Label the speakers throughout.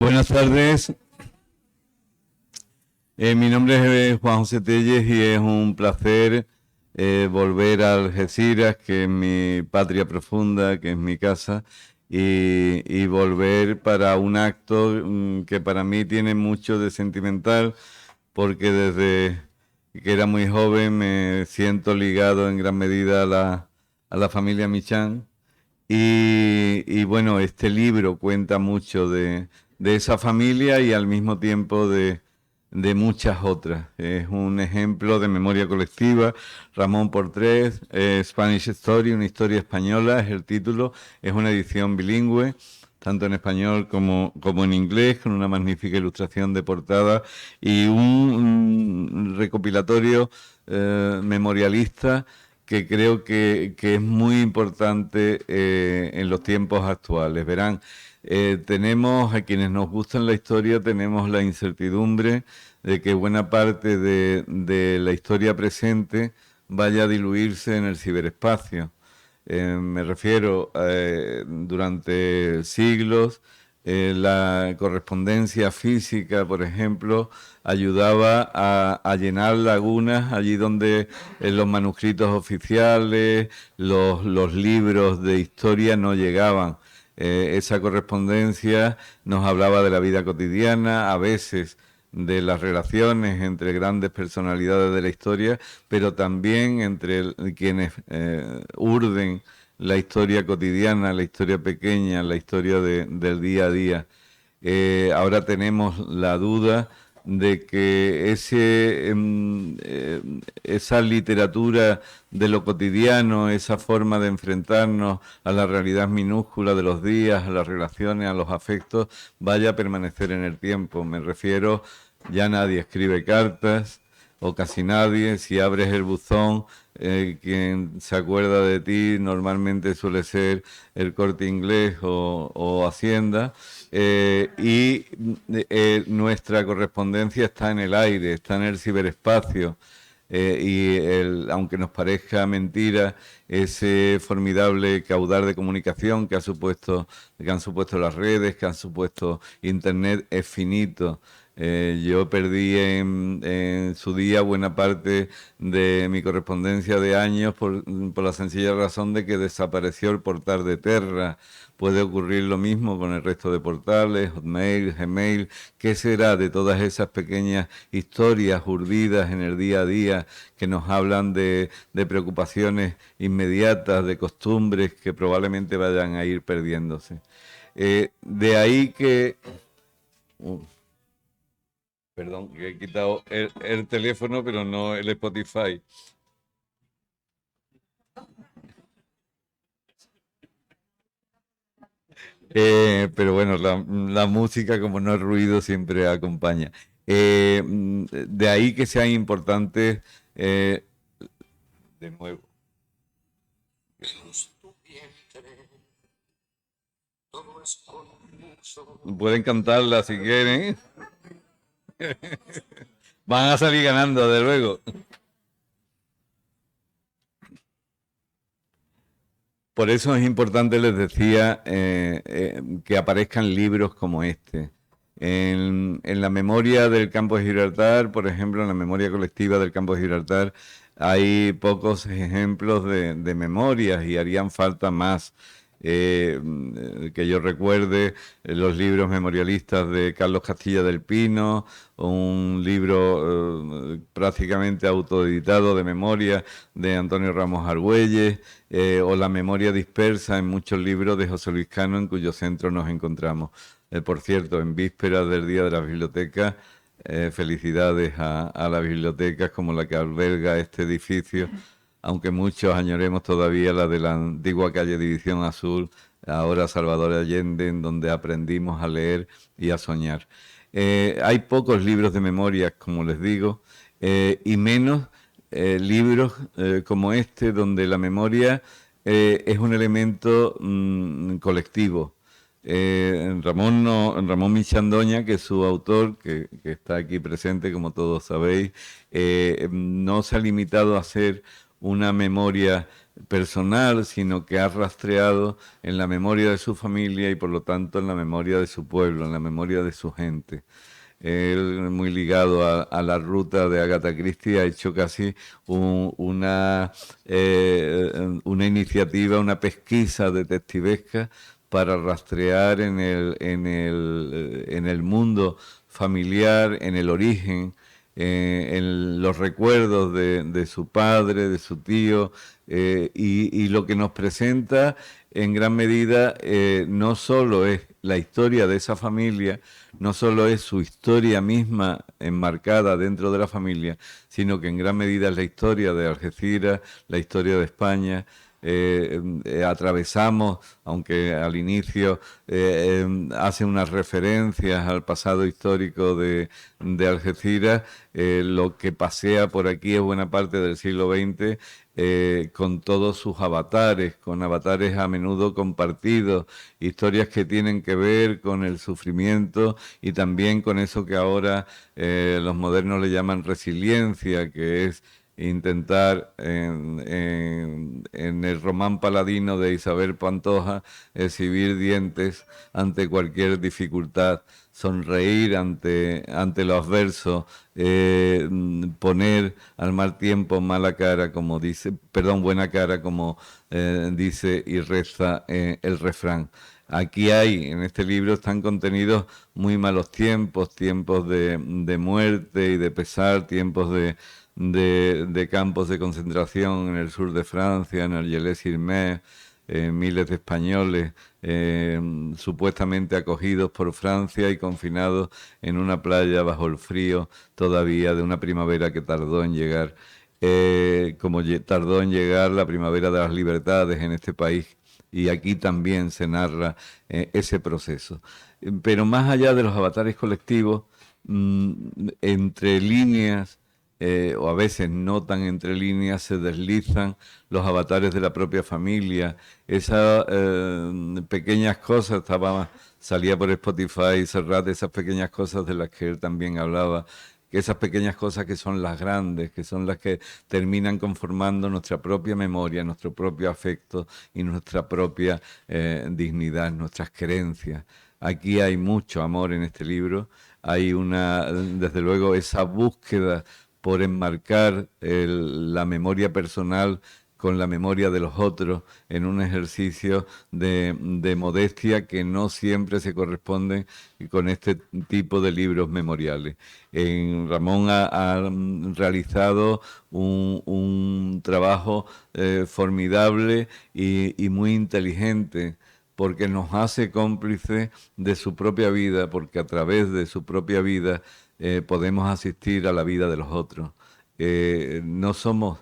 Speaker 1: Buenas tardes, mi nombre es Juan José Telles y es un placer volver a Algeciras, que es mi patria profunda, que es mi casa, y volver para un acto que para mí tiene mucho de sentimental, porque desde que era muy joven me siento ligado en gran medida a la familia Michan. Y bueno, este libro cuenta mucho de esa familia y al mismo tiempo de muchas otras. Es un ejemplo de memoria colectiva. Ramón Portrés, Spanish Story, una historia española, es el título. Es una edición bilingüe, tanto en español como en inglés, con una magnífica ilustración de portada y un recopilatorio memorialista que creo que es muy importante en los tiempos actuales. Verán, tenemos, a quienes nos gustan la historia, tenemos la incertidumbre de que buena parte de la historia presente vaya a diluirse en el ciberespacio. Me refiero, durante siglos, la correspondencia física, por ejemplo, ayudaba a llenar lagunas allí donde los manuscritos oficiales, los libros de historia no llegaban. Esa correspondencia nos hablaba de la vida cotidiana, a veces de las relaciones entre grandes personalidades de la historia, pero también entre quienes urden la historia cotidiana, la historia pequeña, la historia del día a día. Ahora tenemos la duda de que esa literatura de lo cotidiano, esa forma de enfrentarnos a la realidad minúscula de los días, a las relaciones, a los afectos, vaya a permanecer en el tiempo. Me refiero, ya nadie escribe cartas, o casi nadie. Si abres el buzón, quien se acuerda de ti normalmente suele ser el Corte Inglés o Hacienda. Nuestra correspondencia está en el aire, está en el ciberespacio. Aunque nos parezca mentira, ese formidable caudal de comunicación que han supuesto las redes, que han supuesto Internet, es finito. Yo perdí en su día buena parte de mi correspondencia de años por la sencilla razón de que desapareció el portal de Terra. Puede ocurrir lo mismo con el resto de portales, Hotmail, Gmail. ¿Qué será de todas esas pequeñas historias urdidas en el día a día que nos hablan de preocupaciones inmediatas, de costumbres que probablemente vayan a ir perdiéndose? De ahí que... Perdón, que he quitado el teléfono, pero no el Spotify. Pero bueno, la música, como no es ruido, siempre acompaña. De ahí que sean importantes, eh, de nuevo. Pueden cantarla si quieren. Van a salir ganando, de luego. Por eso es importante, les decía, que aparezcan libros como este. En la memoria del campo de Gibraltar, por ejemplo, en la memoria colectiva del campo de Gibraltar, hay pocos ejemplos de memorias y harían falta más. Que yo recuerde los libros memorialistas de Carlos Castilla del Pino, un libro prácticamente autoeditado de memoria de Antonio Ramos Argüelles, o la memoria dispersa en muchos libros de José Luis Cano, en cuyo centro nos encontramos. Por cierto, en vísperas del Día de la Biblioteca, felicidades a las bibliotecas como la que alberga este edificio, aunque muchos añoremos todavía la de la antigua calle División Azul, ahora Salvador Allende, en donde aprendimos a leer y a soñar. Hay pocos libros de memorias, como les digo, y menos libros como este, donde la memoria es un elemento colectivo. Ramón Michandoña, que es su autor, que está aquí presente, como todos sabéis, no se ha limitado a hacer una memoria personal, sino que ha rastreado en la memoria de su familia y por lo tanto en la memoria de su pueblo, en la memoria de su gente. Él, muy ligado a la ruta de Agatha Christie, ha hecho casi una iniciativa, una pesquisa detectivesca para rastrear en el mundo familiar, en el origen, en los recuerdos de su padre, de su tío, y lo que nos presenta en gran medida no solo es la historia de esa familia, no solo es su historia misma enmarcada dentro de la familia, sino que en gran medida es la historia de Algeciras, la historia de España. Atravesamos, aunque al inicio hace unas referencias al pasado histórico de Algeciras, lo que pasea por aquí es buena parte del siglo XX, con todos sus avatares, con avatares a menudo compartidos, historias que tienen que ver con el sufrimiento y también con eso que ahora los modernos le llaman resiliencia, que es intentar en el román paladino de Isabel Pantoja exhibir dientes ante cualquier dificultad, sonreír ante lo adverso, poner al mal tiempo mala cara, como dice, perdón, buena cara, como dice y reza el refrán. Aquí hay, en este libro están contenidos muy malos tiempos, tiempos de muerte y de pesar, tiempos de campos de concentración en el sur de Francia, en Argelès-sur-Mer, miles de españoles supuestamente acogidos por Francia y confinados en una playa bajo el frío todavía de una primavera que tardó en llegar, como tardó en llegar la primavera de las libertades en este país. Y aquí también se narra ese proceso. Pero más allá de los avatares colectivos, entre líneas, o a veces no tan entre líneas, se deslizan los avatares de la propia familia. Esas pequeñas cosas, salía por Spotify Serrat, esas pequeñas cosas de las que él también hablaba, que esas pequeñas cosas que son las grandes, que son las que terminan conformando nuestra propia memoria, nuestro propio afecto y nuestra propia dignidad, nuestras creencias. Aquí hay mucho amor en este libro, hay desde luego, esa búsqueda por enmarcar la memoria personal con la memoria de los otros en un ejercicio de modestia que no siempre se corresponde con este tipo de libros memoriales. Ramón ha realizado un trabajo formidable y muy inteligente, porque nos hace cómplices de su propia vida, porque a través de su propia vida podemos asistir a la vida de los otros. No somos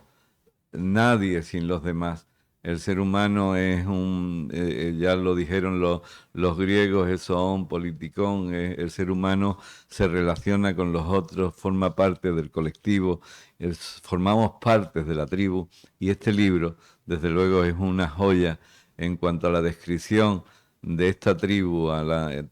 Speaker 1: nadie sin los demás. El ser humano es ya lo dijeron los griegos, es zoon politikon, el ser humano se relaciona con los otros, forma parte del colectivo, formamos partes de la tribu, y este libro, desde luego, es una joya en cuanto a la descripción de esta tribu,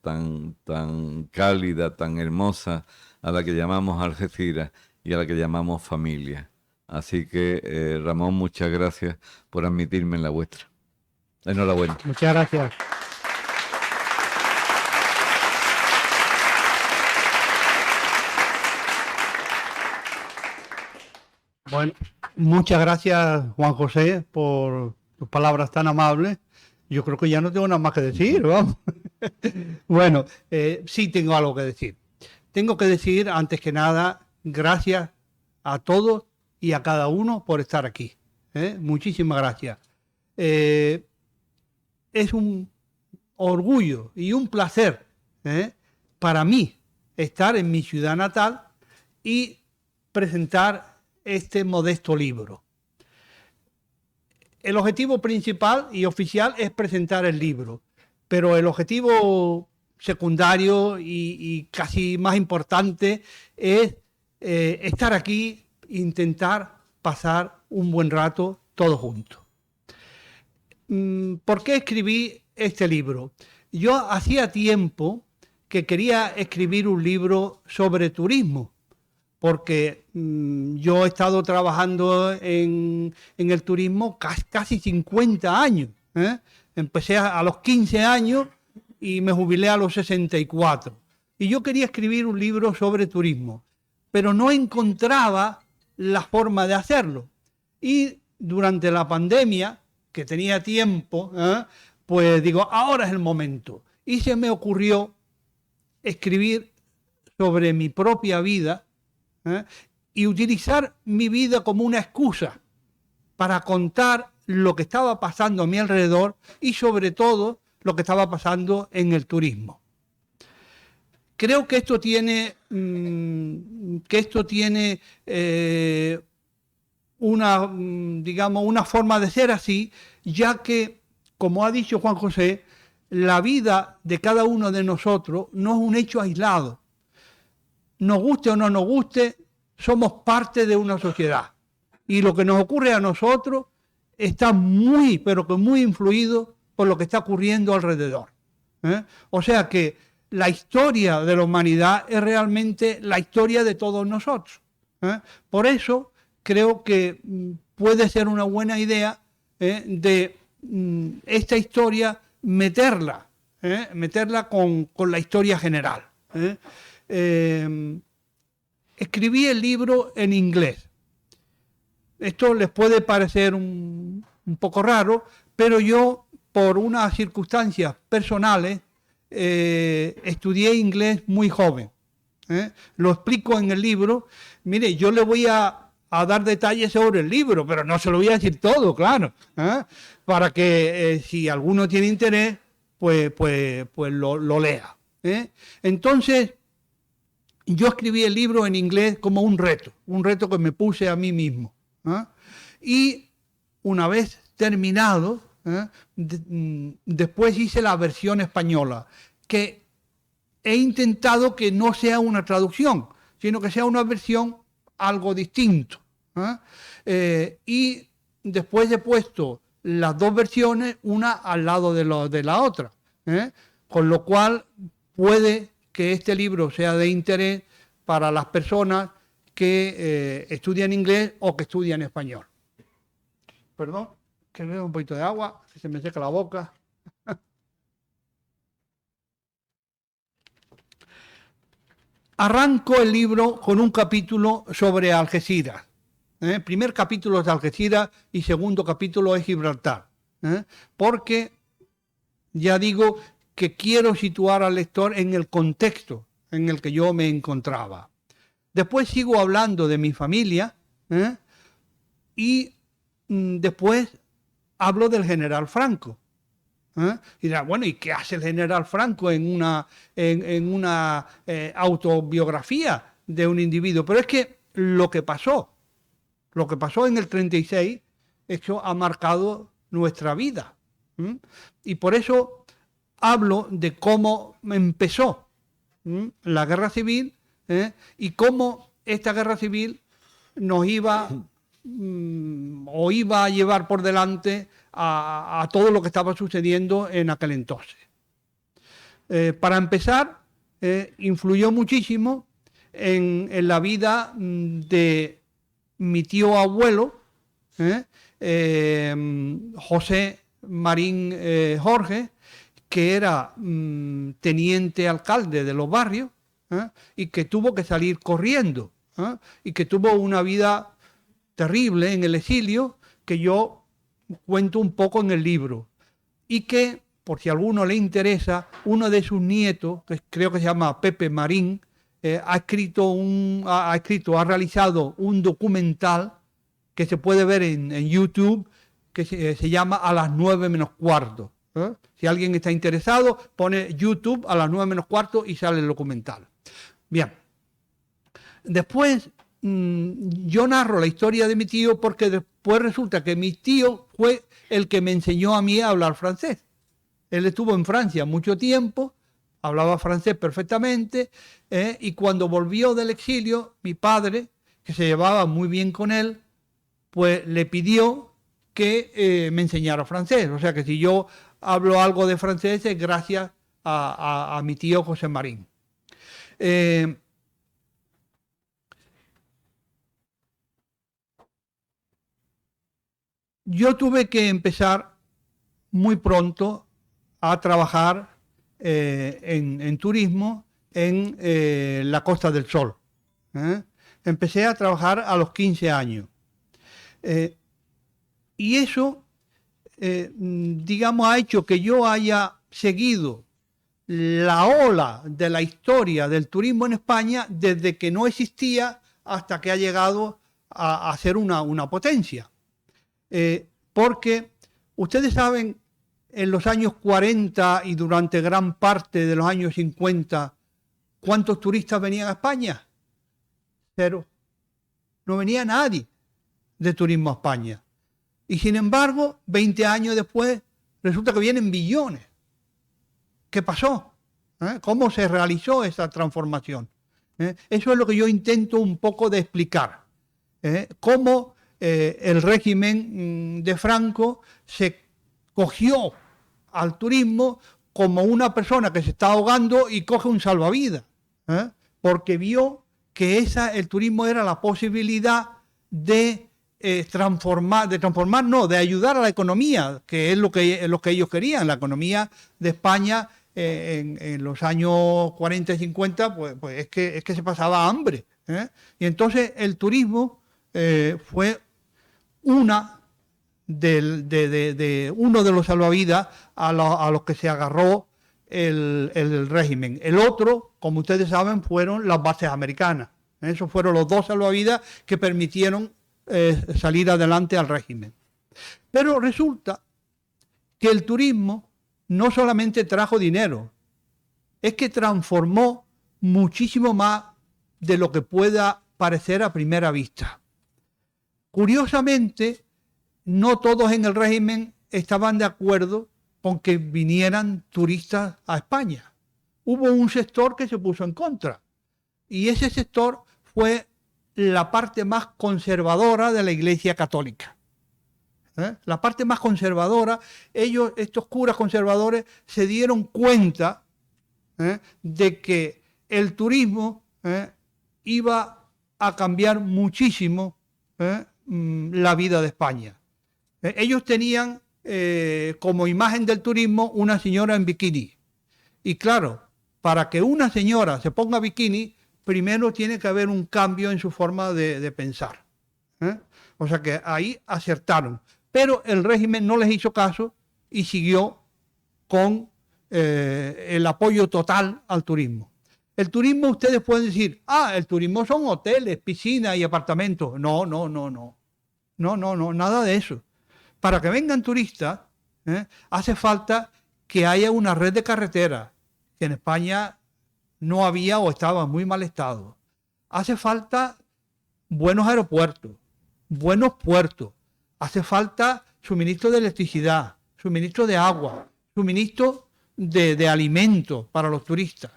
Speaker 1: tan cálida, tan hermosa, a la que llamamos Algeciras y a la que llamamos familia. Así que, Ramón, muchas gracias por admitirme en la vuestra. Enhorabuena.
Speaker 2: Muchas gracias. Bueno, muchas gracias, Juan José, por tus palabras tan amables. Yo creo que ya no tengo nada más que decir, vamos. Bueno, sí tengo algo que decir. Tengo que decir, antes que nada, gracias a todos y a cada uno por estar aquí. Muchísimas gracias. Es un orgullo y un placer para mí estar en mi ciudad natal y presentar este modesto libro. El objetivo principal y oficial es presentar el libro, pero el objetivo secundario y casi más importante es estar aquí e intentar pasar un buen rato todos juntos. ¿Por qué escribí este libro? Yo hacía tiempo que quería escribir un libro sobre turismo, porque yo he estado trabajando en el turismo casi 50 años. Empecé a los 15 años y me jubilé a los 64. Y yo quería escribir un libro sobre turismo, pero no encontraba la forma de hacerlo. Y durante la pandemia, que tenía tiempo, pues digo, ahora es el momento. Y se me ocurrió escribir sobre mi propia vida y utilizar mi vida como una excusa para contar lo que estaba pasando a mi alrededor y sobre todo lo que estaba pasando en el turismo. Creo que esto tiene, digamos, una forma de ser así, ya que, como ha dicho Juan José, la vida de cada uno de nosotros no es un hecho aislado. Nos guste o no nos guste, somos parte de una sociedad. Y lo que nos ocurre a nosotros está muy, pero que muy influido por lo que está ocurriendo alrededor. O sea que la historia de la humanidad es realmente la historia de todos nosotros. Por eso creo que puede ser una buena idea de esta historia meterla con la historia general. Escribí el libro en inglés. Esto les puede parecer un poco raro, pero yo, por unas circunstancias personales, estudié inglés muy joven. Lo explico en el libro. Mire, yo le voy a dar detalles sobre el libro, pero no se lo voy a decir todo, claro, para que si alguno tiene interés, pues lo lea. Entonces, yo escribí el libro en inglés como un reto que me puse a mí mismo. Y una vez terminado, después hice la versión española, que he intentado que no sea una traducción, sino que sea una versión algo distinto. Y después he puesto las dos versiones, una al lado de la otra. Con lo cual puede que este libro sea de interés para las personas que estudian inglés o que estudian español. Perdón, que bebo un poquito de agua, que se me seca la boca. Arranco el libro con un capítulo sobre Algeciras. Primer capítulo es de Algeciras y segundo capítulo es Gibraltar. Porque ya digo que quiero situar al lector en el contexto en el que yo me encontraba. Después sigo hablando de mi familia y después hablo del general Franco. Y dirá, bueno, ¿y qué hace el general Franco en una autobiografía de un individuo? Pero es que lo que pasó en el 36, eso ha marcado nuestra vida. Y por eso hablo de cómo empezó la guerra civil y cómo esta guerra civil nos iba a llevar por delante a todo lo que estaba sucediendo en aquel entonces. Para empezar, influyó muchísimo en la vida de mi tío abuelo, José Marín Jorge, que era teniente alcalde de los barrios y que tuvo que salir corriendo y que tuvo una vida terrible en el exilio, que yo cuento un poco en el libro, y que, por si a alguno le interesa, uno de sus nietos, que creo que se llama Pepe Marín, ha realizado un documental que se puede ver en YouTube, que se llama A las 9 menos cuarto. Si alguien está interesado, pone YouTube a las 9 menos cuarto y sale el documental. Bien. Después yo narro la historia de mi tío porque después resulta que mi tío fue el que me enseñó a mí a hablar francés. Él estuvo en Francia mucho tiempo, hablaba francés perfectamente, y cuando volvió del exilio, mi padre, que se llevaba muy bien con él, pues le pidió que me enseñara francés. O sea que si yo hablo algo de francés es gracias a mi tío José Marín. yo tuve que empezar muy pronto a trabajar en turismo en la Costa del Sol. Empecé a trabajar a los 15 años. Y eso, digamos, ha hecho que yo haya seguido la ola de la historia del turismo en España desde que no existía hasta que ha llegado a ser una potencia. Porque ustedes saben, en los años 40 y durante gran parte de los años 50, ¿cuántos turistas venían a España? Cero. No venía nadie de turismo a España. Y sin embargo, 20 años después, resulta que vienen billones. ¿Qué pasó? ¿Cómo se realizó esa transformación? Eso es lo que yo intento un poco de explicar. Cómo el régimen de Franco se cogió al turismo como una persona que se está ahogando y coge un salvavidas, porque vio que el turismo era la posibilidad de de ayudar a la economía, que es lo que ellos querían. La economía de España en los años 40 y 50, pues es que se pasaba hambre. Y entonces el turismo fue uno de los salvavidas a los que se agarró el régimen. El otro, como ustedes saben, fueron las bases americanas. Esos fueron los dos salvavidas que permitieron salir adelante al régimen. Pero resulta que el turismo no solamente trajo dinero, es que transformó muchísimo más de lo que pueda parecer a primera vista. Curiosamente, no todos en el régimen estaban de acuerdo con que vinieran turistas a España. Hubo un sector que se puso en contra, y ese sector fue la parte más conservadora de la Iglesia Católica. La parte más conservadora, estos curas conservadores, se dieron cuenta de que el turismo iba a cambiar muchísimo la vida de España. Ellos tenían como imagen del turismo una señora en bikini. Y claro, para que una señora se ponga bikini, primero tiene que haber un cambio en su forma de pensar. O sea que ahí acertaron. Pero el régimen no les hizo caso y siguió con el apoyo total al turismo. El turismo, ustedes pueden decir, el turismo son hoteles, piscinas y apartamentos. No, nada de eso. Para que vengan turistas, hace falta que haya una red de carreteras, que en España no había o estaba en muy mal estado. Hace falta buenos aeropuertos, buenos puertos. Hace falta suministro de electricidad, suministro de agua, suministro de alimentos para los turistas.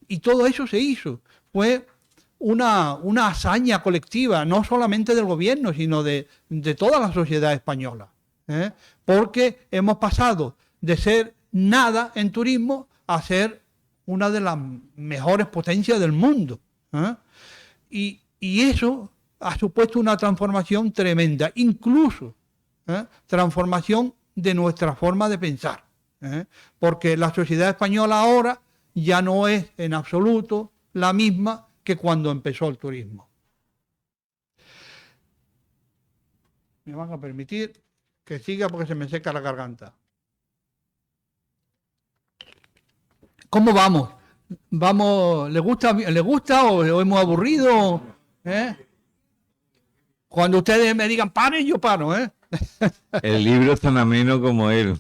Speaker 2: Y todo eso se hizo. Fue una hazaña colectiva, no solamente del gobierno, sino de toda la sociedad española. Porque hemos pasado de ser nada en turismo a ser una de las mejores potencias del mundo. Y eso ha supuesto una transformación tremenda, incluso transformación de nuestra forma de pensar. Porque la sociedad española ahora ya no es en absoluto la misma que cuando empezó el turismo. Me van a permitir que siga porque se me seca la garganta. ¿Cómo vamos? ¿Le gusta o hemos aburrido? Cuando ustedes me digan paren, yo paro.
Speaker 1: El libro es tan ameno como él.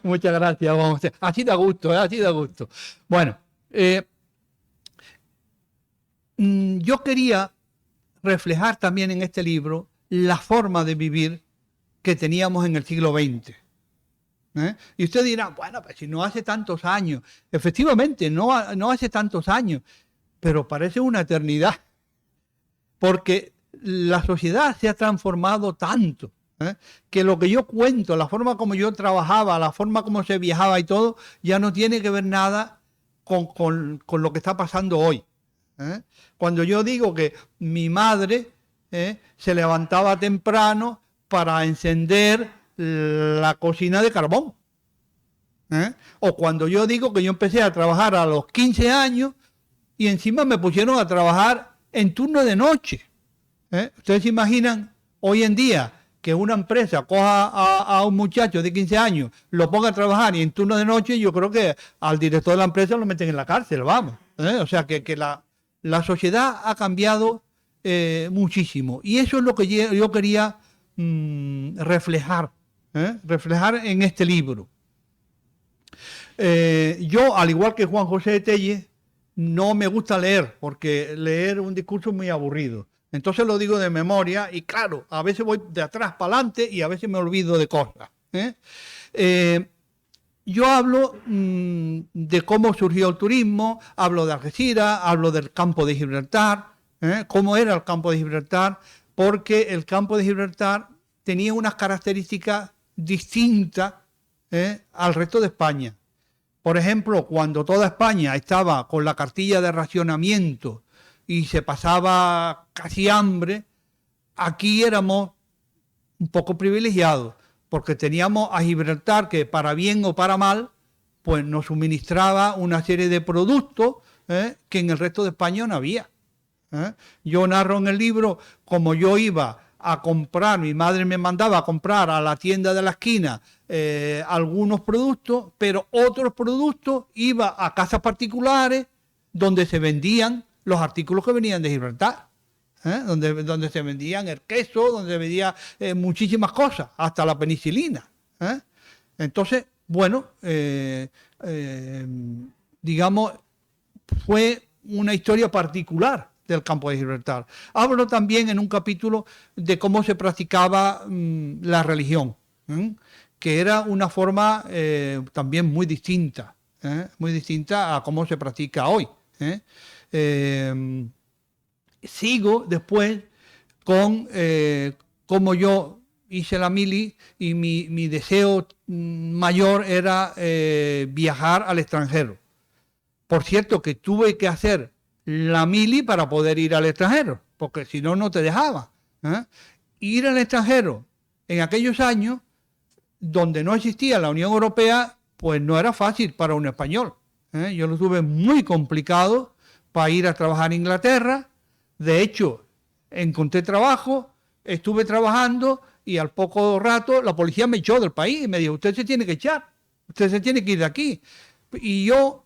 Speaker 2: Muchas gracias, vamos. Así da gusto, así da gusto. Bueno, yo quería reflejar también en este libro la forma de vivir que teníamos en el siglo XX. Y usted dirá, bueno, pues si no hace tantos años. Efectivamente, no hace tantos años, pero parece una eternidad. Porque la sociedad se ha transformado tanto, que lo que yo cuento, la forma como yo trabajaba, la forma como se viajaba y todo, ya no tiene que ver nada con lo que está pasando hoy. Cuando yo digo que mi madre se levantaba temprano para encender la cocina de carbón. O cuando yo digo que yo empecé a trabajar a los 15 años y encima me pusieron a trabajar en turno de noche. Ustedes se imaginan hoy en día que una empresa coja a un muchacho de 15 años, lo ponga a trabajar y en turno de noche, yo creo que al director de la empresa lo meten en la cárcel, vamos. O sea que la sociedad ha cambiado muchísimo. Y eso es lo que yo quería reflejar en este libro. Yo, al igual que Juan José Tellez, no me gusta leer, porque leer un discurso es muy aburrido. Entonces lo digo de memoria y claro, a veces voy de atrás para adelante y a veces me olvido de cosas. Yo hablo de cómo surgió el turismo, hablo de Algeciras, hablo del campo de Gibraltar, cómo era el campo de Gibraltar, porque el campo de Gibraltar tenía unas características distintas al resto de España. Por ejemplo, cuando toda España estaba con la cartilla de racionamiento y se pasaba casi hambre, aquí éramos un poco privilegiados, porque teníamos a Gibraltar que para bien o para mal, pues nos suministraba una serie de productos que en el resto de España no había. Yo narro en el libro como yo iba a comprar, mi madre me mandaba a comprar a la tienda de la esquina algunos productos, pero otros productos iba a casas particulares donde se vendían los artículos que venían de Gibraltar, donde se vendían el queso, donde se vendían muchísimas cosas, hasta la penicilina. Entonces, bueno, digamos, fue una historia particular del campo de Gibraltar. Hablo también en un capítulo de cómo se practicaba la religión, que era una forma también muy distinta a cómo se practica hoy. Sigo después con cómo yo hice la mili y mi deseo mayor era viajar al extranjero. Por cierto, que tuve que hacer la mili para poder ir al extranjero, porque si no, no te dejaba. Ir al extranjero en aquellos años, donde no existía la Unión Europea, pues no era fácil para un español. Yo lo tuve muy complicado para ir a trabajar en Inglaterra. De hecho, encontré trabajo, estuve trabajando y al poco rato la policía me echó del país y me dijo, usted se tiene que echar, usted se tiene que ir de aquí. Y yo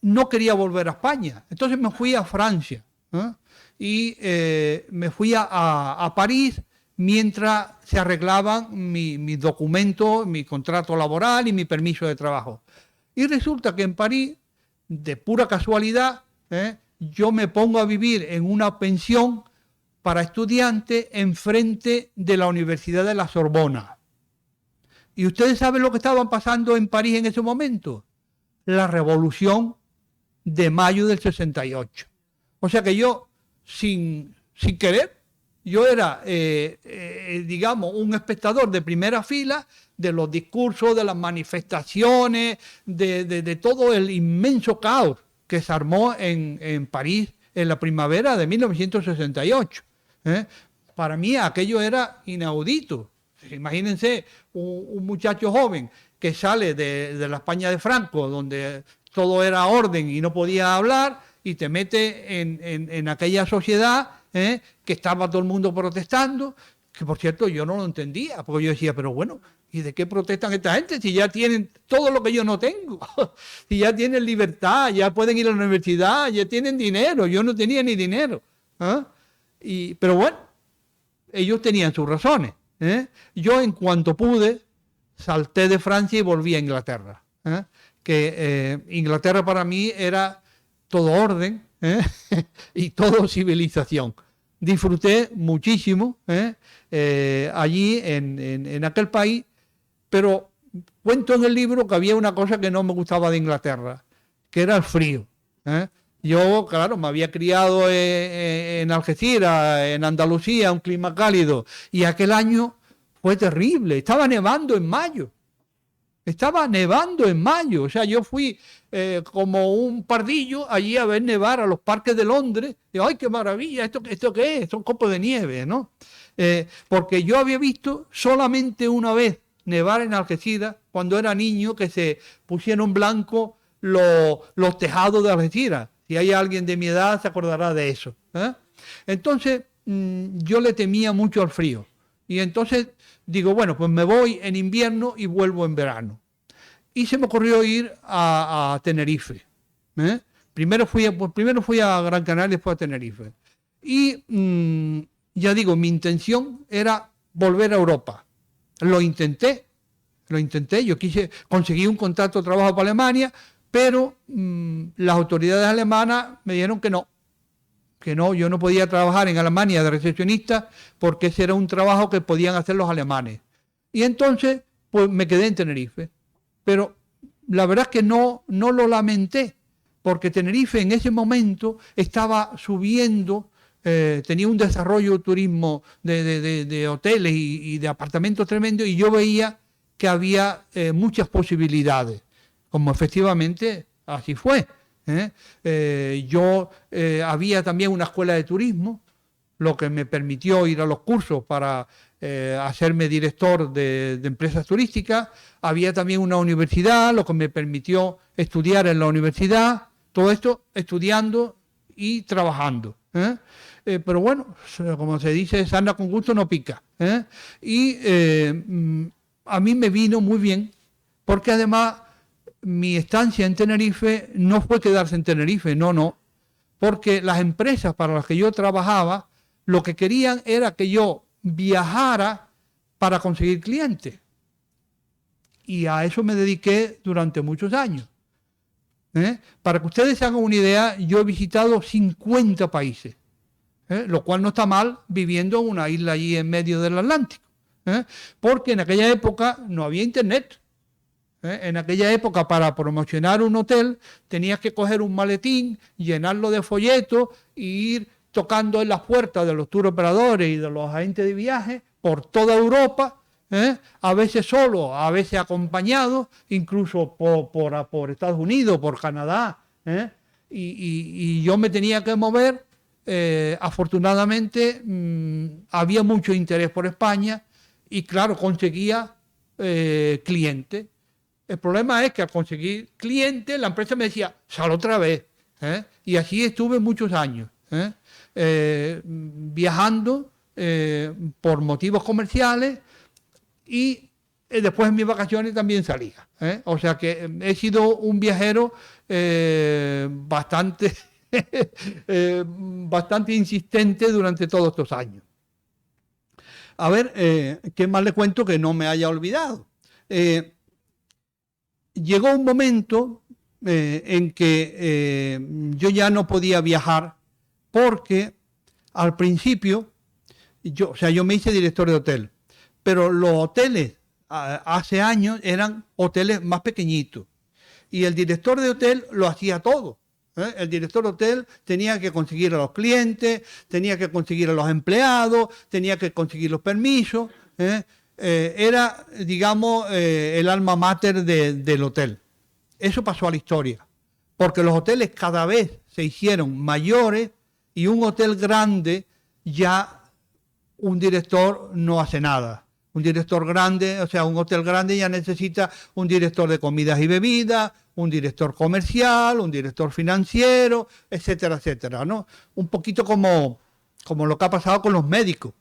Speaker 2: no quería volver a España. Entonces me fui a Francia y me fui a París mientras se arreglaban mis documentos, mi contrato laboral y mi permiso de trabajo. Y resulta que en París, de pura casualidad, yo me pongo a vivir en una pensión para estudiantes enfrente de la Universidad de la Sorbona. ¿Y ustedes saben lo que estaban pasando en París en ese momento? La Revolución de mayo del 68. O sea que yo, sin querer, yo era, digamos, un espectador de primera fila de los discursos, de las manifestaciones, de todo el inmenso caos que se armó en París en la primavera de 1968. Para mí aquello era inaudito. Imagínense un muchacho joven que sale de la España de Franco, donde todo era orden y no podía hablar, y te mete en aquella sociedad que estaba todo el mundo protestando, que por cierto yo no lo entendía, porque yo decía, pero bueno, ¿y de qué protestan esta gente si ya tienen todo lo que yo no tengo? Si ya tienen libertad, ya pueden ir a la universidad, ya tienen dinero, yo no tenía ni dinero. Pero bueno, ellos tenían sus razones. Yo en cuanto pude, salté de Francia y volví a Inglaterra. Que Inglaterra para mí era todo orden y todo civilización. Disfruté muchísimo allí en aquel país, pero cuento en el libro que había una cosa que no me gustaba de Inglaterra, que era el frío. Yo, claro, me había criado en Algeciras, en Andalucía, un clima cálido, y aquel año fue terrible, estaba nevando en mayo. Estaba nevando en mayo, o sea, yo fui como un pardillo allí a ver nevar a los parques de Londres. Y, ¡ay, qué maravilla! ¿Esto qué es? Son copos de nieve, ¿no? Porque yo había visto solamente una vez nevar en Algeciras cuando era niño, que se pusieron blanco los tejados de Algeciras. Si hay alguien de mi edad se acordará de eso. Entonces, yo le temía mucho al frío. Y entonces digo, bueno, pues me voy en invierno y vuelvo en verano. Y se me ocurrió ir a Tenerife. Primero fui a Gran Canaria y después a Tenerife. Y ya digo, mi intención era volver a Europa. Lo intenté, yo conseguí un contrato de trabajo para Alemania, pero las autoridades alemanas me dijeron que no, yo no podía trabajar en Alemania de recepcionista porque ese era un trabajo que podían hacer los alemanes. Y entonces, pues me quedé en Tenerife. Pero la verdad es que no lo lamenté, porque Tenerife en ese momento estaba subiendo, tenía un desarrollo de turismo de hoteles y de apartamentos tremendo, y yo veía que había muchas posibilidades, como efectivamente así fue. Había también una escuela de turismo, lo que me permitió ir a los cursos para hacerme director de empresas turísticas. Había también una universidad, lo que me permitió estudiar en la universidad, todo esto estudiando y trabajando. Pero bueno, como se dice, sarna con gusto no pica. Y a mí me vino muy bien, porque además mi estancia en Tenerife no fue quedarse en Tenerife, no, porque las empresas para las que yo trabajaba lo que querían era que yo viajara para conseguir clientes. Y a eso me dediqué durante muchos años. Para que ustedes se hagan una idea, yo he visitado 50 países, lo cual no está mal viviendo en una isla allí en medio del Atlántico, porque en aquella época no había internet. En aquella época, para promocionar un hotel, tenías que coger un maletín, llenarlo de folletos e ir tocando en las puertas de los tour operadores y de los agentes de viaje por toda Europa, a veces solo, a veces acompañado, incluso por Estados Unidos, por Canadá. Y yo me tenía que mover. Afortunadamente, había mucho interés por España y, claro, conseguía clientes. El problema es que al conseguir clientes, la empresa me decía, sal otra vez. Y así estuve muchos años, viajando por motivos comerciales y después en mis vacaciones también salía. O sea que he sido un viajero bastante, bastante insistente durante todos estos años. A ver, ¿qué más le cuento que no me haya olvidado? Llegó un momento en que yo ya no podía viajar porque al principio, yo me hice director de hotel, pero los hoteles hace años eran hoteles más pequeñitos y el director de hotel lo hacía todo. El director de hotel tenía que conseguir a los clientes, tenía que conseguir a los empleados, tenía que conseguir los permisos. Era, digamos, el alma mater del hotel. Eso pasó a la historia, porque los hoteles cada vez se hicieron mayores y un hotel grande ya un director no hace nada. Un director grande, o sea, un hotel grande ya necesita un director de comidas y bebidas, un director comercial, un director financiero, etcétera, etcétera, ¿no? Un poquito como lo que ha pasado con los médicos.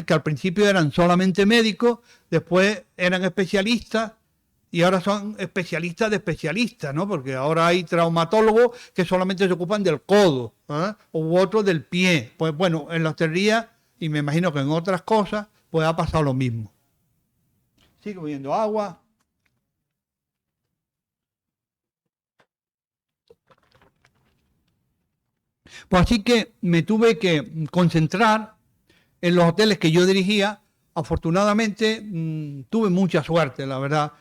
Speaker 2: Que al principio eran solamente médicos, después eran especialistas y ahora son especialistas de especialistas, ¿no? Porque ahora hay traumatólogos que solamente se ocupan del codo, u otros del pie. Pues bueno, en la hostelería, y me imagino que en otras cosas, pues ha pasado lo mismo. Sigo bebiendo agua. Pues así que me tuve que concentrar en los hoteles que yo dirigía. Afortunadamente tuve mucha suerte, la verdad,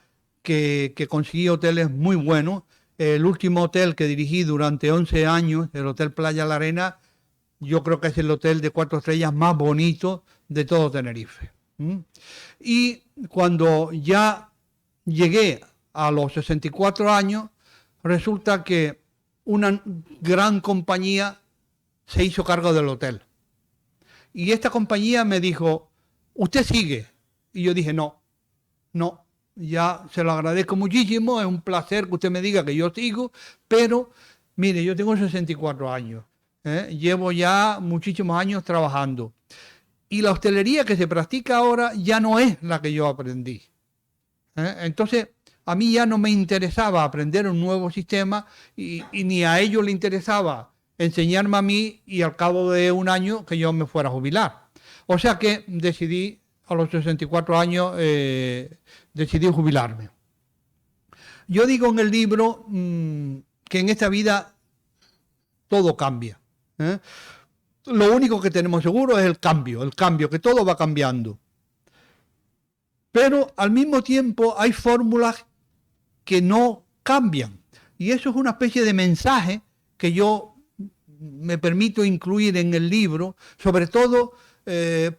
Speaker 2: que conseguí hoteles muy buenos. El último hotel que dirigí durante 11 años, el Hotel Playa La Arena, yo creo que es el hotel de 4 estrellas más bonito de todo Tenerife. Y cuando ya llegué a los 64 años, resulta que una gran compañía se hizo cargo del hotel. Y esta compañía me dijo, ¿usted sigue? Y yo dije, no, ya se lo agradezco muchísimo, es un placer que usted me diga que yo sigo, pero mire, yo tengo 64 años, llevo ya muchísimos años trabajando. Y la hostelería que se practica ahora ya no es la que yo aprendí. Entonces, a mí ya no me interesaba aprender un nuevo sistema y ni a ellos le interesaba enseñarme a mí y al cabo de un año que yo me fuera a jubilar. O sea que decidí, a los 64 años, decidí jubilarme. Yo digo en el libro que en esta vida todo cambia. Lo único que tenemos seguro es el cambio, que todo va cambiando. Pero al mismo tiempo hay fórmulas que no cambian. Y eso es una especie de mensaje que yo me permito incluir en el libro, sobre todo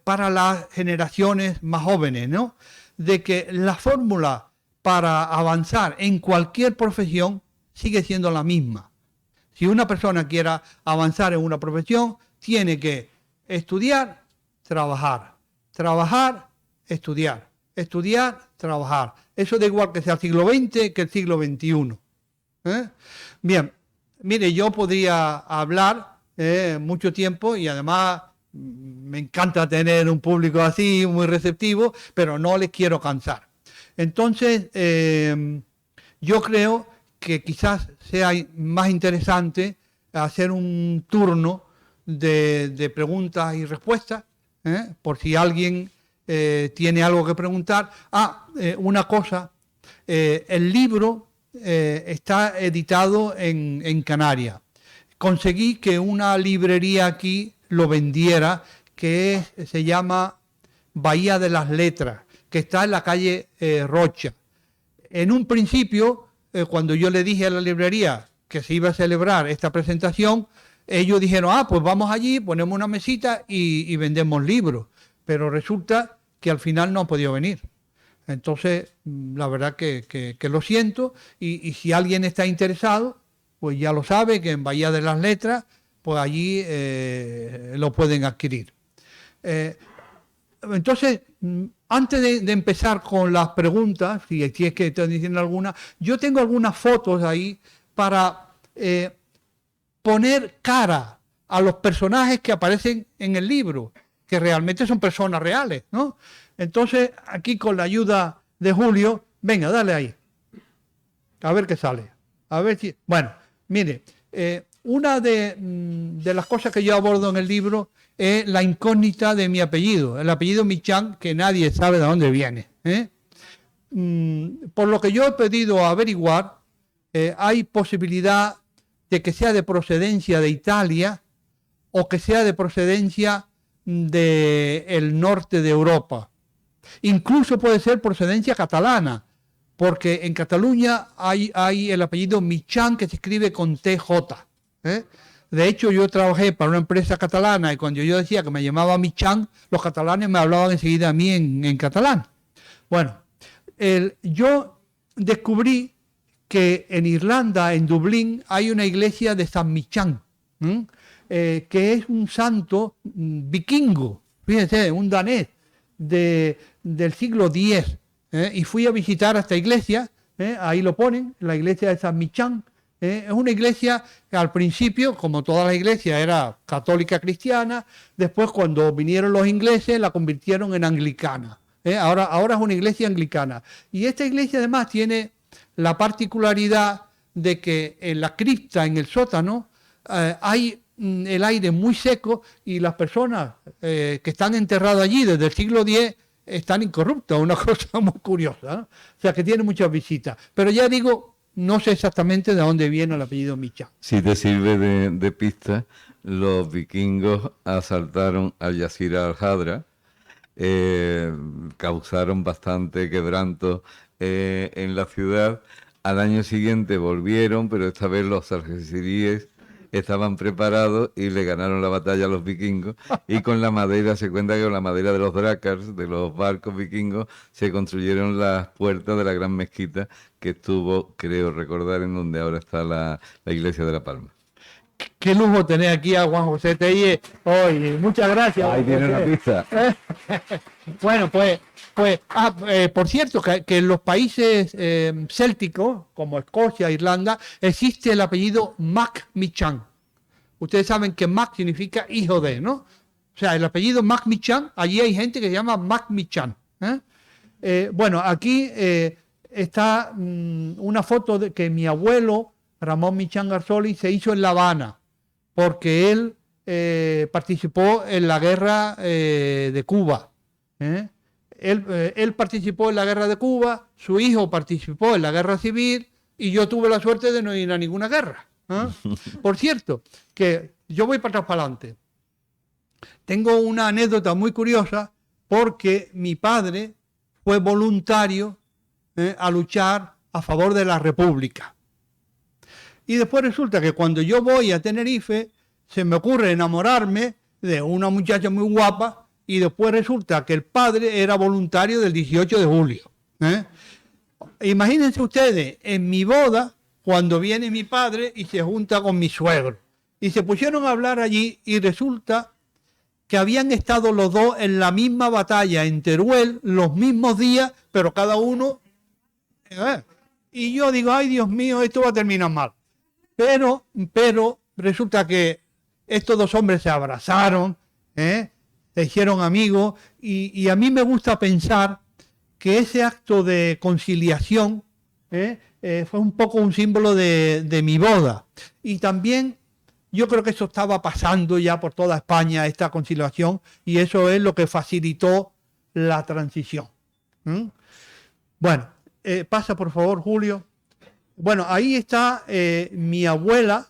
Speaker 2: para las generaciones más jóvenes, ¿no? De que la fórmula para avanzar en cualquier profesión sigue siendo la misma. Si una persona quiera avanzar en una profesión, tiene que estudiar, trabajar, estudiar, trabajar. Eso da igual que sea el siglo XX que el siglo XXI. Bien, mire, yo podría hablar mucho tiempo y además me encanta tener un público así, muy receptivo, pero no les quiero cansar. Entonces, yo creo que quizás sea más interesante hacer un turno de preguntas y respuestas, por si alguien tiene algo que preguntar. Una cosa, el libro está editado en Canarias. Conseguí que una librería aquí lo vendiera, que se llama Bahía de las Letras, que está en la calle Rocha. En un principio, cuando yo le dije a la librería que se iba a celebrar esta presentación, ellos dijeron, pues vamos allí, ponemos una mesita y vendemos libros. Pero resulta que al final no han podido venir. Entonces, la verdad que lo siento, y si alguien está interesado, pues ya lo sabe, que en Bahía de las Letras, pues allí lo pueden adquirir. Entonces, antes de empezar con las preguntas, si es que están diciendo alguna, yo tengo algunas fotos ahí para poner cara a los personajes que aparecen en el libro, que realmente son personas reales, ¿no? Entonces, aquí con la ayuda de Julio, venga, dale ahí. A ver qué sale. A ver si... Bueno, mire, una de las cosas que yo abordo en el libro es la incógnita de mi apellido, el apellido Michan, que nadie sabe de dónde viene. Por lo que yo he pedido averiguar, hay posibilidad de que sea de procedencia de Italia o que sea de procedencia del norte de Europa. Incluso puede ser procedencia catalana, porque en Cataluña hay el apellido Michan, que se escribe con TJ. De hecho, yo trabajé para una empresa catalana y cuando yo decía que me llamaba Michan, los catalanes me hablaban enseguida a mí en catalán. Bueno, yo descubrí que en Irlanda, en Dublín, hay una iglesia de San Michan, que es un santo vikingo, fíjense, un danés del siglo X. Y fui a visitar esta iglesia, ahí lo ponen, la iglesia de San Michan. Es una iglesia que al principio, como todas las iglesias, era católica cristiana. Después, cuando vinieron los ingleses, la convirtieron en anglicana. Ahora es una iglesia anglicana. Y esta iglesia además tiene la particularidad de que en la cripta, en el sótano, hay el aire muy seco y las personas que están enterradas allí desde el siglo X están incorruptas, una cosa muy curiosa, ¿no? O sea que tiene muchas visitas. Pero ya digo, no sé exactamente de dónde viene el apellido Michan.
Speaker 1: Si te sirve de pista, los vikingos asaltaron al Yazir al-Hadra, causaron bastante quebranto en la ciudad. Al año siguiente volvieron, pero esta vez los algeciríes estaban preparados y le ganaron la batalla a los vikingos. Y con la madera, se cuenta que con la madera de los drakars, de los barcos vikingos, se construyeron las puertas de la gran mezquita que estuvo, creo recordar, en donde ahora está la iglesia de La Palma.
Speaker 2: Qué lujo tener aquí a Juan José Tellez hoy. Muchas gracias.
Speaker 1: Ahí tiene una pista.
Speaker 2: Bueno, por cierto, que en los países célticos, como Escocia, Irlanda, existe el apellido MacMichan. Ustedes saben que Mac significa hijo de, ¿no? O sea, el apellido MacMichan, allí hay gente que se llama MacMichan. Bueno, aquí está una foto de que mi abuelo, Ramón Michan Garzoli, se hizo en La Habana, porque él participó en la guerra de Cuba. Él participó en la guerra de Cuba, su hijo participó en la guerra civil y yo tuve la suerte de no ir a ninguna guerra. Por cierto, que yo voy para atrás para adelante. Tengo una anécdota muy curiosa porque mi padre fue voluntario a luchar a favor de la República. Y después resulta que cuando yo voy a Tenerife, se me ocurre enamorarme de una muchacha muy guapa y después resulta que el padre era voluntario del 18 de julio. Imagínense ustedes, en mi boda, cuando viene mi padre y se junta con mi suegro. Y se pusieron a hablar allí y resulta que habían estado los dos en la misma batalla en Teruel, los mismos días, pero cada uno... Y yo digo, ay Dios mío, esto va a terminar mal. Pero resulta que estos dos hombres se abrazaron, se hicieron amigos, y a mí me gusta pensar que ese acto de conciliación fue un poco un símbolo de mi boda. Y también yo creo que eso estaba pasando ya por toda España, esta conciliación, y eso es lo que facilitó la transición. Bueno, pasa por favor, Julio. Bueno, ahí está mi abuela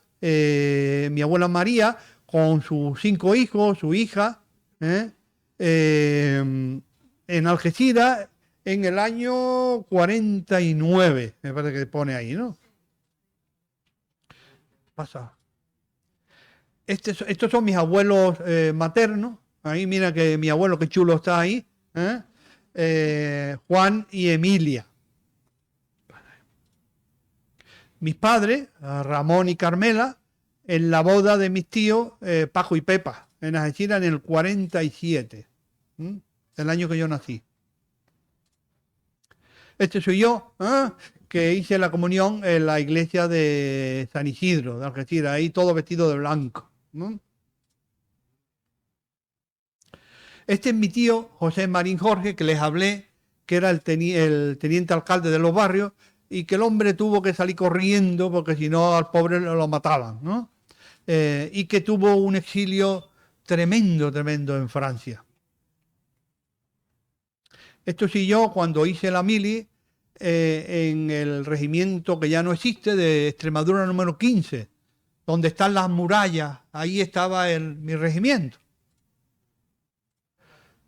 Speaker 2: María, con sus 5 hijos, su hija, en Algeciras, en el año 49, me parece que pone ahí, ¿no? Pasa. Estos son mis abuelos maternos. Ahí mira que mi abuelo, qué chulo está ahí. Juan y Emilia. Mis padres, Ramón y Carmela, en la boda de mis tíos, Paco y Pepa, en Algeciras en el 47, el año que yo nací. Este soy yo, que hice la comunión en la iglesia de San Isidro, de Algeciras, ahí todo vestido de blanco. Este es mi tío, José Marín Jorge, que les hablé, que era el teniente alcalde de los barrios, y que el hombre tuvo que salir corriendo porque si no al pobre lo mataban, ¿no? Y que tuvo un exilio tremendo en Francia. Esto sí, yo cuando hice la mili en el regimiento que ya no existe, de Extremadura número 15, donde están las murallas, ahí estaba mi regimiento.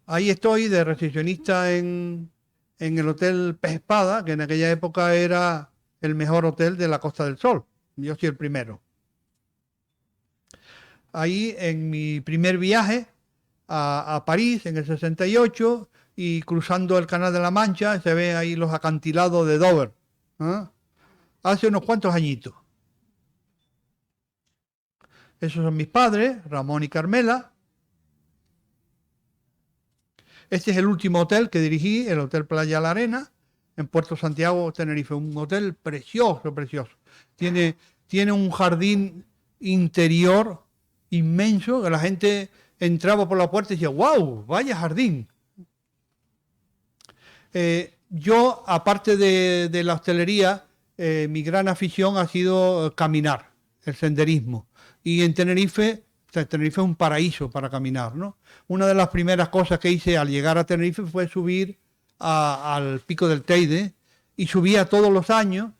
Speaker 2: Ahí estoy de recepcionista en el Hotel Pez Espada, que en aquella época era el mejor hotel de la Costa del Sol. Yo soy el primero. Ahí en mi primer viaje a París, en el 68, y cruzando el Canal de la Mancha, se ven ahí los acantilados de Dover. Hace unos cuantos añitos. Esos son mis padres, Ramón y Carmela. Este es el último hotel que dirigí, el Hotel Playa La Arena, en Puerto Santiago, Tenerife. Un hotel precioso, precioso. Tiene un jardín interior inmenso, que la gente entraba por la puerta y decía, ¡wow! ¡Vaya jardín! Yo, aparte de la hostelería, mi gran afición ha sido caminar, el senderismo. Y en Tenerife... Tenerife es un paraíso para caminar, ¿no? Una de las primeras cosas que hice al llegar a Tenerife fue subir al Pico del Teide, y subía todos los años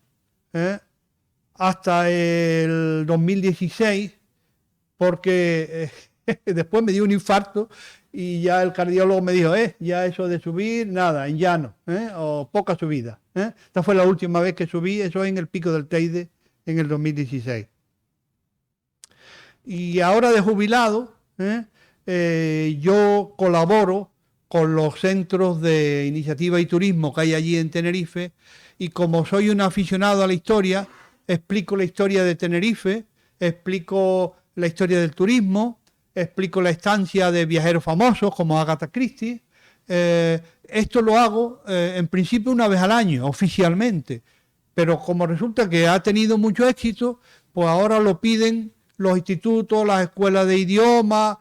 Speaker 2: hasta el 2016, porque después me dio un infarto y ya el cardiólogo me dijo, ya eso de subir, nada, en llano, o poca subida. Esta fue la última vez que subí, eso en el Pico del Teide en el 2016. Y ahora de jubilado, yo colaboro con los centros de iniciativa y turismo que hay allí en Tenerife, y como soy un aficionado a la historia, explico la historia de Tenerife, explico la historia del turismo, explico la estancia de viajeros famosos como Agatha Christie. Esto lo hago en principio una vez al año, oficialmente, pero como resulta que ha tenido mucho éxito, pues ahora lo piden los institutos, las escuelas de idiomas,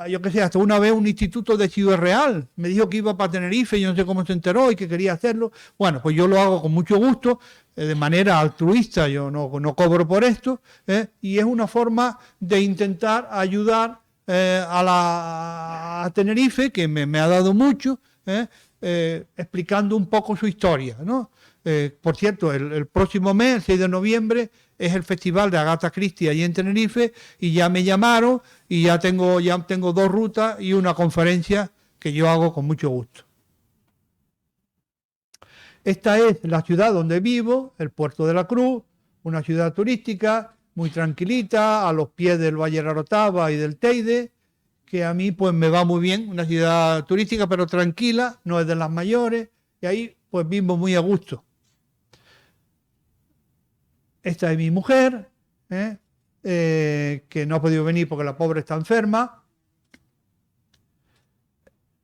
Speaker 2: yo qué sé, hasta una vez un instituto de Ciudad Real me dijo que iba para Tenerife, yo no sé cómo se enteró y que quería hacerlo. Bueno, pues yo lo hago con mucho gusto, de manera altruista, yo no cobro por esto, y es una forma de intentar ayudar a Tenerife, que me ha dado mucho, explicando un poco su historia, ¿no? Por cierto, el próximo mes, el 6 de noviembre, es el festival de Agatha Christie allí en Tenerife, y ya me llamaron y ya tengo 2 rutas y una conferencia que yo hago con mucho gusto. Esta es la ciudad donde vivo, el Puerto de la Cruz, una ciudad turística muy tranquilita, a los pies del Valle de Arotava y del Teide, que a mí pues me va muy bien, una ciudad turística pero tranquila, no es de las mayores, y ahí pues vivo muy a gusto. Esta es mi mujer, que no ha podido venir porque la pobre está enferma.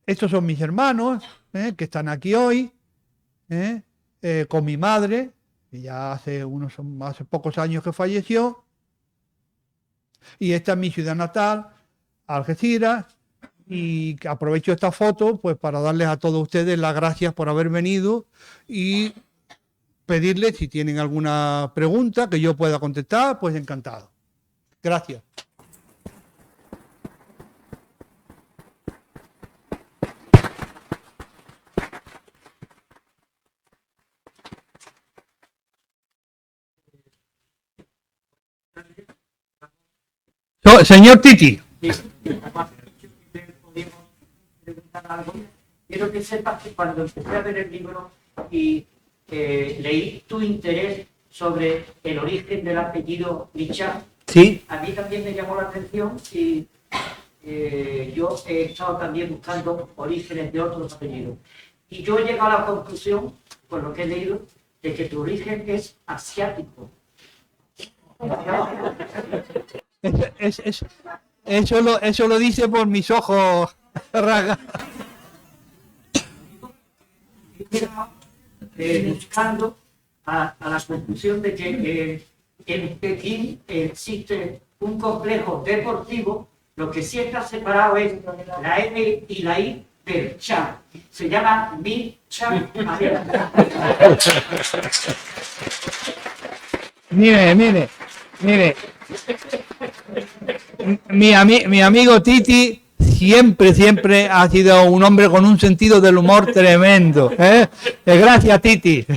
Speaker 2: Estos son mis hermanos, que están aquí hoy, con mi madre, que ya hace pocos años que falleció. Y esta es mi ciudad natal, Algeciras, y aprovecho esta foto pues para darles a todos ustedes las gracias por haber venido y pedirles si tienen alguna pregunta que yo pueda contestar, pues encantado. Gracias. Señor Titi.
Speaker 3: Quiero que sepas que cuando empecé a ver el libro y leí tu interés sobre el origen del apellido Michan,
Speaker 2: Sí.
Speaker 3: a mí también me llamó la atención y yo he estado también buscando orígenes de otros apellidos. Y yo he llegado a la conclusión, por lo que he leído, de que tu origen es asiático.
Speaker 2: Eso lo dice por mis ojos, Raga.
Speaker 3: Buscando a la conclusión de que en Pekín existe un complejo deportivo, lo que sí está separado es la M y la I del Chan. Se llama Michan.
Speaker 2: Mire. Mi amigo Titi siempre ha sido un hombre con un sentido del humor tremendo. Gracias, Titi.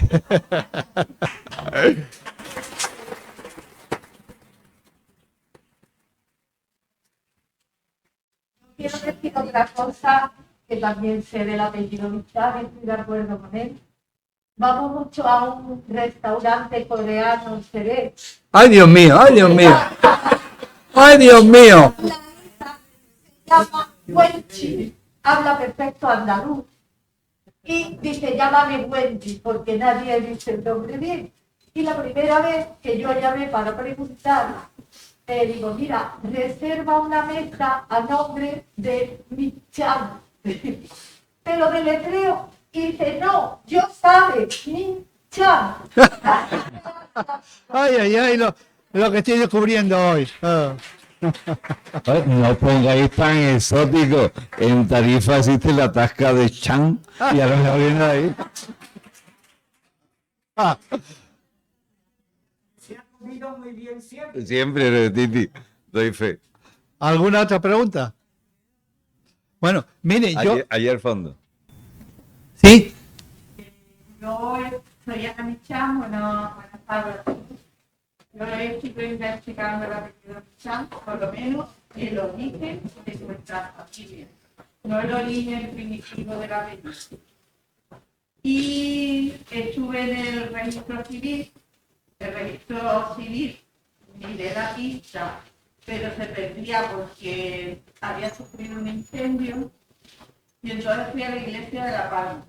Speaker 4: Quiero decir otra cosa que también sé del apellido Michan, estoy de acuerdo con él. Vamos mucho a un restaurante coreano en Jerez.
Speaker 2: ¡Ay, Dios mío! ¡Ay, Dios mío! ¡Ay, Dios mío!
Speaker 4: Se llama Wenchi, habla perfecto andaluz. Y dice, llámame Wenchi, porque nadie dice el nombre bien. Y la primera vez que yo llamé para preguntar, digo, mira, reserva una mesa a nombre de Michan. Te lo deletreo. Y dice, no, yo sabe, Michan.
Speaker 2: Ay, lo que estoy descubriendo hoy.
Speaker 1: No pongáis tan exótico. En Tarifa existe la tasca de Chan y a lo mejor viene de ahí.
Speaker 3: Se ha comido muy bien siempre.
Speaker 1: Siempre, Titi, doy fe.
Speaker 2: ¿Alguna otra pregunta? Bueno, mire, yo...
Speaker 1: Allí al fondo.
Speaker 2: Sí.
Speaker 4: Yo soy Ana Michan, buenas tardes. Yo estoy investigando el apellido Michan, por lo menos el origen de nuestra familia, no el origen primitivo del apellido. Y estuve en el registro civil, miré la pista pero se perdía porque había sufrido un incendio y entonces fui a la iglesia de La Palma.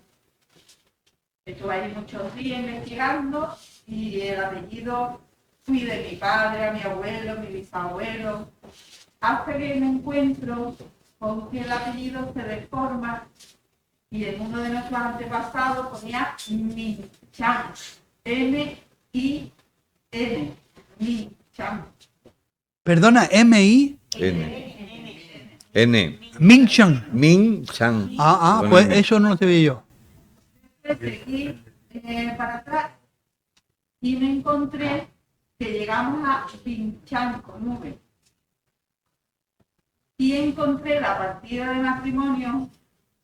Speaker 4: Estuve ahí muchos días investigando y el apellido fui de mi padre, a mi abuelo, mi bisabuelo, hasta que me encuentro con que el apellido se deforma y en uno de nuestros antepasados ponía Minchan, M-I-N, Minchan.
Speaker 2: Perdona, M-I,
Speaker 1: N.
Speaker 2: Minchan.
Speaker 1: Min Chan. Con
Speaker 2: Pues
Speaker 1: N.
Speaker 2: eso no lo sabía yo.
Speaker 4: Seguí para atrás y me encontré que llegamos a Pinchan con V. Y encontré la partida de matrimonio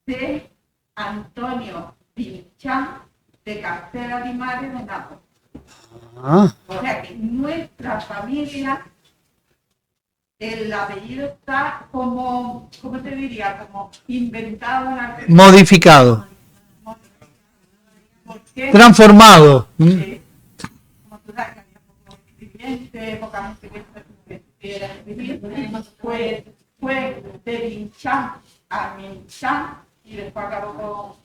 Speaker 4: de Antonio Pinchan de Castela di Mare de Nápoles.
Speaker 2: Ah,
Speaker 4: O sea que nuestra familia, el apellido está como, ¿cómo te diría? Como inventado en la...
Speaker 2: modificado,
Speaker 4: Porque,
Speaker 2: transformado.
Speaker 4: como tú sabes, que había pocos escribientes, poca gente que pudiera escribir, pues fue de Pinchan a Minchan y después acabó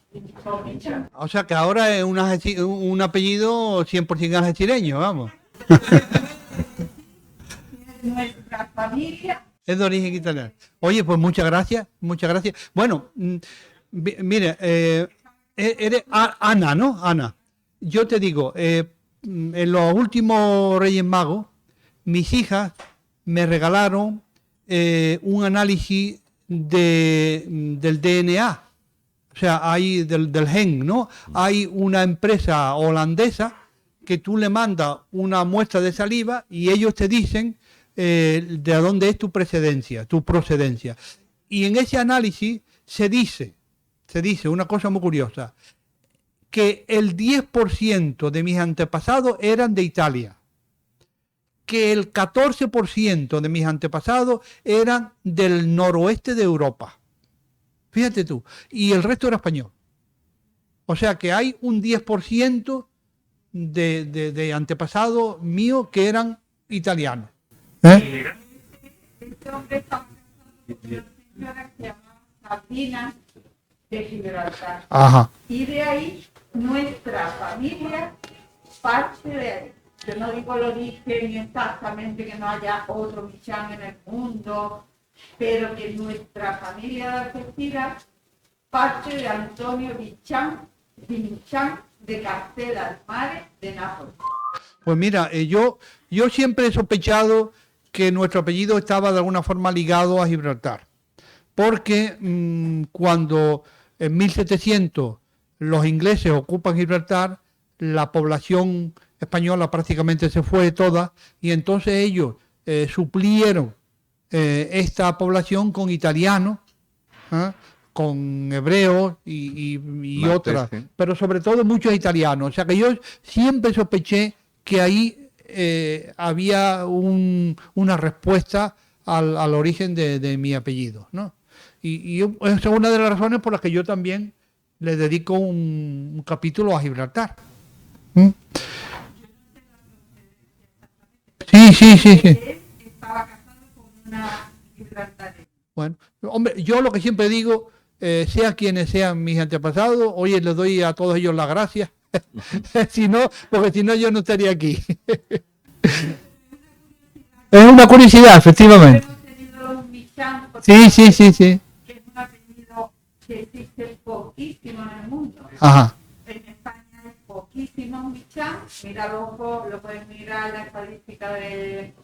Speaker 4: con Minchan.
Speaker 2: O sea que ahora es un apellido 100% algecireño, vamos.
Speaker 4: Nuestra familia,
Speaker 2: Es de origen italiano. Oye, pues muchas gracias, muchas gracias. Bueno, mire, eres Ana, ¿no? Ana. Yo te digo, en los últimos Reyes Magos, mis hijas me regalaron un análisis del DNA. O sea, hay del gen, ¿no? Hay una empresa holandesa que tú le mandas una muestra de saliva y ellos te dicen de dónde es tu procedencia. Y en ese análisis se dice una cosa muy curiosa, que el 10% de mis antepasados eran de Italia, que el 14% de mis antepasados eran del noroeste de Europa. Fíjate tú, y el resto era español. O sea que hay un 10% de antepasados míos que eran italianos.
Speaker 4: este hombre estaba casado con una señora que se llamaba Sabina de Gibraltar.
Speaker 2: Ajá.
Speaker 4: Y de ahí nuestra familia parte de ahí. Yo no digo el origen exactamente, que no haya otro Michán en el mundo, pero que nuestra familia de Algeciras parte de Antonio Michán de Castela del Mare de Nápoles.
Speaker 2: Pues mira, yo siempre he sospechado que nuestro apellido estaba de alguna forma ligado a Gibraltar, porque cuando en 1700 los ingleses ocupan Gibraltar, la población española prácticamente se fue toda y entonces ellos suplieron esta población con italianos, con hebreos y otras, pero sobre todo muchos italianos. O sea que yo siempre sospeché que ahí había una respuesta al origen de mi apellido, ¿no? Y esa es una de las razones por las que yo también le dedico un capítulo a Gibraltar. Sí.
Speaker 4: Él estaba casado con una gibraltareña.
Speaker 2: Bueno, hombre, yo lo que siempre digo, sea quienes sean mis antepasados, oye, les doy a todos ellos las gracias. Porque si no yo no estaría aquí. Es una curiosidad, efectivamente.
Speaker 4: Hemos tenido un Michán,
Speaker 2: Sí.
Speaker 4: que es un apellido que existe poquísimo en el mundo.
Speaker 2: Ajá.
Speaker 4: En España hay poquísimos Michán. Míralo, lo pueden mirar en la estadística del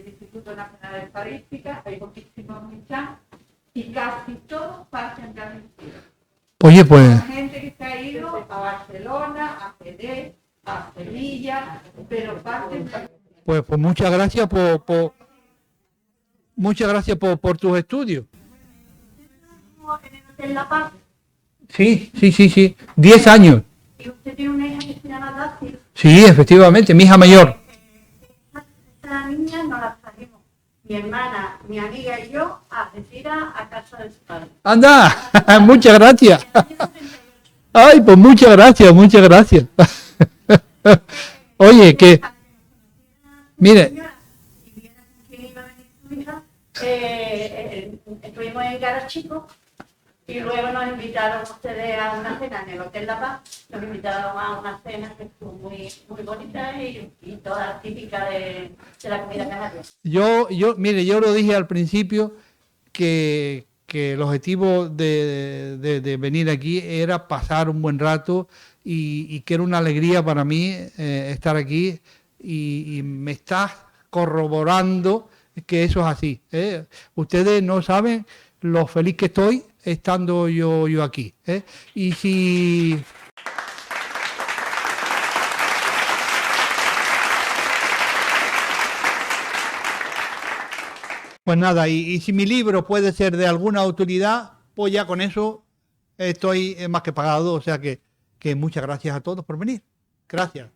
Speaker 4: Instituto Nacional de Estadística. Hay poquísimos Michán y casi todos parten de Argentina.
Speaker 2: Oye, pues,
Speaker 4: Hay gente que se ha ido a Barcelona, a Jerez, a Sevilla, pero parten de Argentina.
Speaker 2: pues muchas gracias por tus estudios.
Speaker 4: En el Hotel La Paz,
Speaker 2: Sí. 10 años.
Speaker 4: y usted tiene una hija que se llama Dacia.
Speaker 2: Sí, efectivamente, mi hija mayor.
Speaker 4: Esta niña no la trajimos. Mi hermana, mi amiga y yo a Algeciras a casa de su padre.
Speaker 2: Anda, muchas gracias. Ay, pues muchas gracias. Oye, que, mire,
Speaker 4: iba a venir su hija, estuvimos en Garachico y luego nos invitaron ustedes a una cena en el Hotel La Paz, nos invitaron a una cena que estuvo muy, muy bonita y toda típica de la comida canaria.
Speaker 2: Mire, yo lo dije al principio que el objetivo de venir aquí era pasar un buen rato y que era una alegría para mí estar aquí y me está corroborando que eso es así. Ustedes no saben lo feliz que estoy estando yo aquí. Y si... Pues nada, y si mi libro puede ser de alguna utilidad, pues ya con eso estoy más que pagado. O sea que muchas gracias a todos por venir. Gracias.